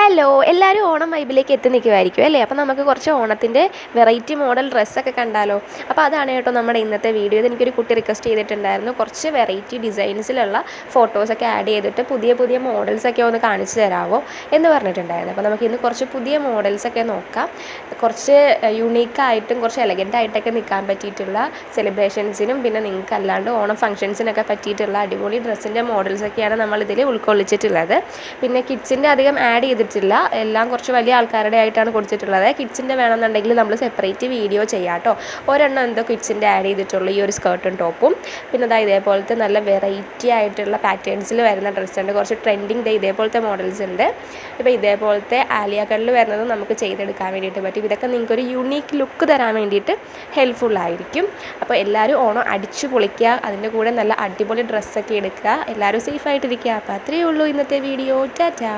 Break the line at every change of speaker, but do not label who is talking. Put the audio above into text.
Hello, എല്ലാവരും ഓണം വൈബിലേക്ക് എത്തി നിൽക്കുമായിരിക്കും അല്ലേ? അപ്പോൾ നമുക്ക് കുറച്ച് ഓണത്തിൻ്റെ വെറൈറ്റി മോഡൽ ഡ്രസ്സൊക്കെ കണ്ടാലോ? അപ്പോൾ അതാണ് കേട്ടോ നമ്മുടെ ഇന്നത്തെ വീഡിയോ. ഇതെനിക്കൊരു കുട്ടി റിക്വസ്റ്റ് ചെയ്തിട്ടുണ്ടായിരുന്നു. കുറച്ച് വെറൈറ്റി ഡിസൈൻസിലുള്ള ഫോട്ടോസൊക്കെ ആഡ് ചെയ്തിട്ട് പുതിയ പുതിയ മോഡൽസൊക്കെ ഒന്ന് കാണിച്ചു തരാമോ എന്ന് പറഞ്ഞിട്ടുണ്ടായിരുന്നു. അപ്പോൾ നമുക്ക് ഇന്ന് കുറച്ച് പുതിയ മോഡൽസൊക്കെ നോക്കാം. കുറച്ച് യുണീക്കായിട്ടും കുറച്ച് എലഗൻ്റായിട്ടൊക്കെ നിൽക്കാൻ പറ്റിയിട്ടുള്ള സെലിബ്രേഷൻസിനും പിന്നെ നിങ്ങൾക്ക് അല്ലാണ്ട് ഓണം ഫംഗ്ഷൻസിനൊക്കെ പറ്റിയിട്ടുള്ള അടിപൊളി ഡ്രസ്സിൻ്റെ മോഡൽസൊക്കെയാണ് നമ്മളിതിൽ ഉൾക്കൊള്ളിച്ചിട്ടുള്ളത്. പിന്നെ കിഡ്സിൻ്റെ അധികം ആഡ് ചെയ്തിട്ടില്ല, എല്ലാം കുറച്ച് വലിയ ആൾക്കാരുടെ ആയിട്ടാണ് കൊടുത്തിട്ടുള്ളത്. കിഡ്സിൻ്റെ വേണമെന്നുണ്ടെങ്കിൽ നമ്മൾ സെപ്പറേറ്റ് വീഡിയോ ചെയ്യാം കേട്ടോ. ഒരെണ്ണം എന്തോ കിഡ്സിൻ്റെ ആഡ് ചെയ്തിട്ടുള്ളൂ, ഈ ഒരു സ്കേർട്ടും ടോപ്പും. പിന്നെ അതായത് ഇതേപോലത്തെ നല്ല വെറൈറ്റി ആയിട്ടുള്ള പാറ്റേൺസിൽ വരുന്ന ഡ്രസ്സുണ്ട്. കുറച്ച് ട്രെൻഡിങ് ഇതേപോലത്തെ മോഡൽസ് ഉണ്ട്. ഇപ്പോൾ ഇതേപോലത്തെ ആലിയ കട്ടിൽ വരുന്നത് നമുക്ക് ചെയ്തെടുക്കാൻ വേണ്ടിയിട്ട് പറ്റും. ഇതൊക്കെ നിങ്ങൾക്കൊരു യുണീക്ക് ലുക്ക് തരാൻ വേണ്ടിയിട്ട് ഹെൽപ്ഫുള്ളായിരിക്കും. അപ്പോൾ എല്ലാവരും ഓണം അടിച്ചു പൊളിക്കുക, അതിൻ്റെ കൂടെ നല്ല അടിപൊളി ഡ്രസ്സൊക്കെ എടുക്കുക, എല്ലാവരും സേഫായിട്ടിരിക്കുക. അപ്പോൾ അത്രയേ ഉള്ളൂ ഇന്നത്തെ വീഡിയോ. ടാറ്റാ.